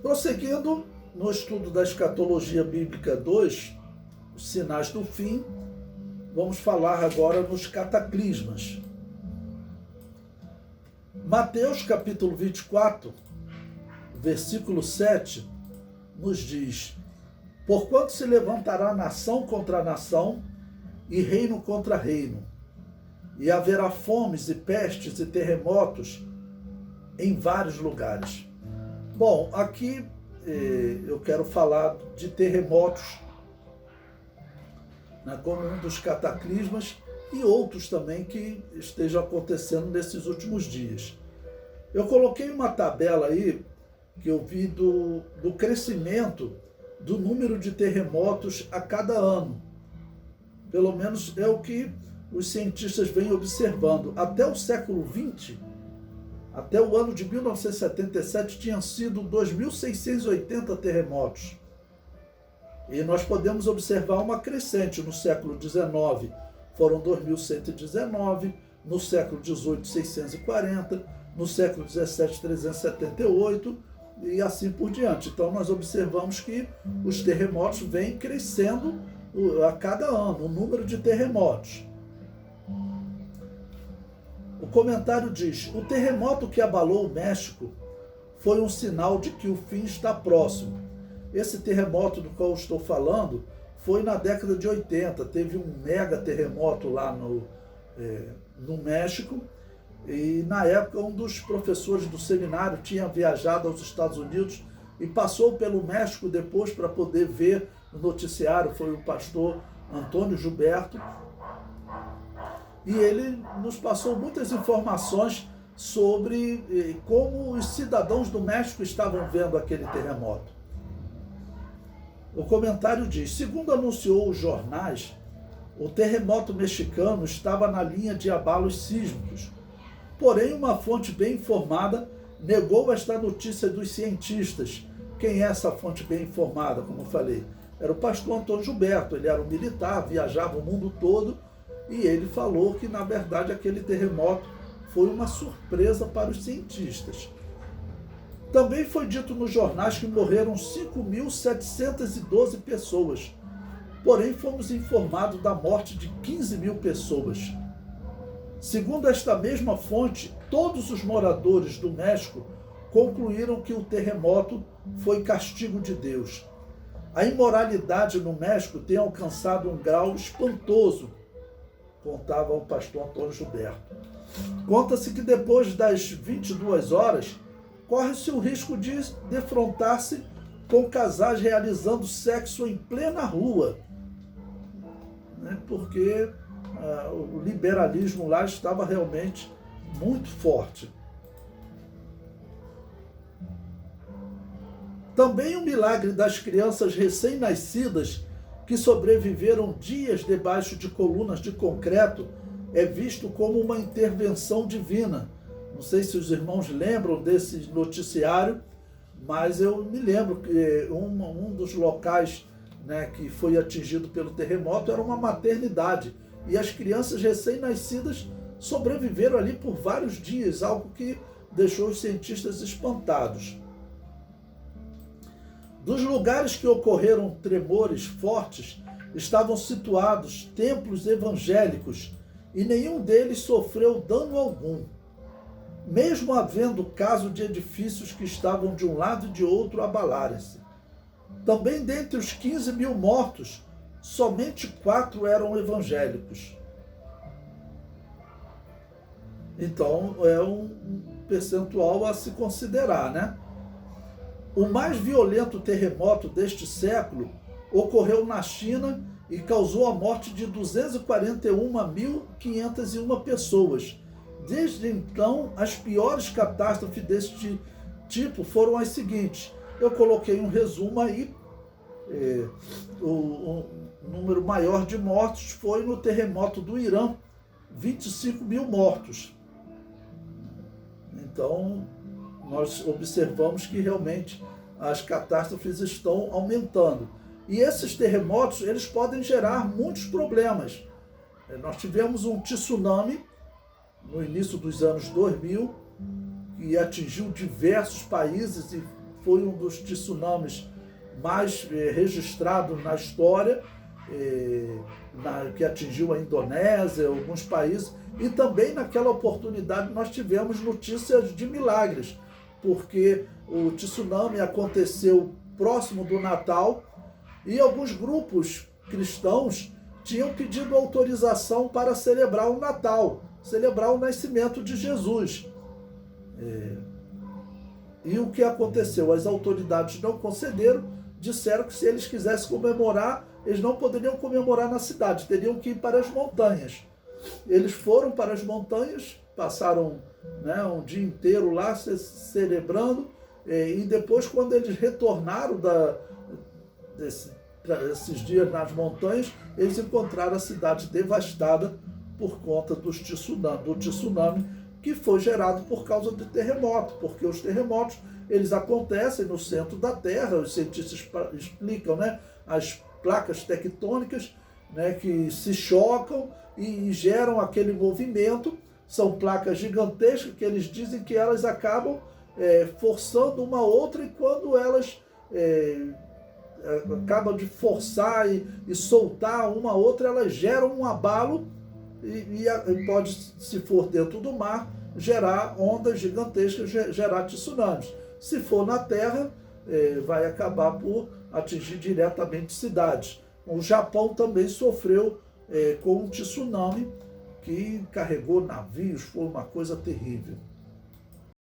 Prosseguindo no estudo da Escatologia Bíblica 2, os sinais do fim, vamos falar agora nos cataclismas. Mateus capítulo 24, versículo 7, nos diz: porquanto se levantará nação contra nação e reino contra reino, e haverá fomes e pestes e terremotos em vários lugares. Bom, aqui eu quero falar de terremotos, né, como um dos cataclismas, e outros também que estejam acontecendo nesses últimos dias. Eu coloquei uma tabela aí que eu vi do crescimento do número de terremotos a cada ano. Pelo menos é o que os cientistas vêm observando. Até o século XX, até o ano de 1977, tinham sido 2.680 terremotos. E nós podemos observar uma crescente. No século XIX foram 2.119, no século XVIII 640, no século XVII 378 e assim por diante. Então nós observamos que os terremotos vêm crescendo a cada ano, o número de terremotos. O comentário diz: o terremoto que abalou o México foi um sinal de que o fim está próximo. Esse terremoto do qual eu estou falando foi na década de 80, teve um mega terremoto lá no México, e na época um dos professores do seminário tinha viajado aos Estados Unidos e passou pelo México depois para poder ver o noticiário, foi o pastor Antônio Gilberto, e ele nos passou muitas informações sobre como os cidadãos do México estavam vendo aquele terremoto. O comentário diz: segundo anunciou os jornais, o terremoto mexicano estava na linha de abalos sísmicos. Porém, uma fonte bem informada negou esta notícia dos cientistas. Quem é essa fonte bem informada? Como eu falei, era o pastor Antônio Gilberto. Ele era um militar, viajava o mundo todo, e ele falou que, na verdade, aquele terremoto foi uma surpresa para os cientistas. Também foi dito nos jornais que morreram 5.712 pessoas. Porém, fomos informados da morte de 15.000 pessoas. Segundo esta mesma fonte, todos os moradores do México concluíram que o terremoto foi castigo de Deus. A imoralidade no México tem alcançado um grau espantoso, contava o pastor Antônio Gilberto. Conta-se que depois das 22 horas, corre-se o risco de defrontar-se com casais realizando sexo em plena rua, né? Porque o liberalismo lá estava realmente muito forte. Também o milagre das crianças recém-nascidas que sobreviveram dias debaixo de colunas de concreto é visto como uma intervenção divina. Não sei se os irmãos lembram desse noticiário, mas eu me lembro que um dos locais, né, que foi atingido pelo terremoto era uma maternidade. E as crianças recém-nascidas sobreviveram ali por vários dias, algo que deixou os cientistas espantados. Dos lugares que ocorreram tremores fortes, estavam situados templos evangélicos e nenhum deles sofreu dano algum, mesmo havendo caso de edifícios que estavam de um lado e de outro abalarem-se. Também dentre os 15.000 mortos, somente 4 eram evangélicos. Então, é um percentual a se considerar, né? O mais violento terremoto deste século ocorreu na China e causou a morte de 241.501 pessoas. Desde então, as piores catástrofes deste tipo foram as seguintes. Eu coloquei um resumo aí. O número maior de mortos foi no terremoto do Irã, 25.000 mortos. Então, nós observamos que realmente as catástrofes estão aumentando. E esses terremotos, eles podem gerar muitos problemas. Nós tivemos um tsunami no início dos anos 2000, que atingiu diversos países e foi um dos tsunamis mais registrados na história, que atingiu a Indonésia, alguns países, e também naquela oportunidade nós tivemos notícias de milagres, porque o tsunami aconteceu próximo do Natal e alguns grupos cristãos tinham pedido autorização para celebrar o Natal, celebrar o nascimento de Jesus. E o que aconteceu? As autoridades não concederam, disseram que se eles quisessem comemorar, eles não poderiam comemorar na cidade, teriam que ir para as montanhas. Eles foram para as montanhas, passaram, né, um dia inteiro lá celebrando, e depois, quando eles retornaram desses dias nas montanhas, eles encontraram a cidade devastada por conta do tsunami que foi gerado por causa do terremoto, porque os terremotos eles acontecem no centro da Terra, os cientistas explicam, né, as placas tectônicas, né, que se chocam e geram aquele movimento. São placas gigantescas que eles dizem que elas acabam forçando uma outra, e quando elas acabam de forçar e soltar uma outra, elas geram um abalo e pode, se for dentro do mar, gerar ondas gigantescas, gerar tsunamis. Se for na terra, vai acabar por atingir diretamente cidades. O Japão também sofreu com um tsunami que carregou navios, foi uma coisa terrível.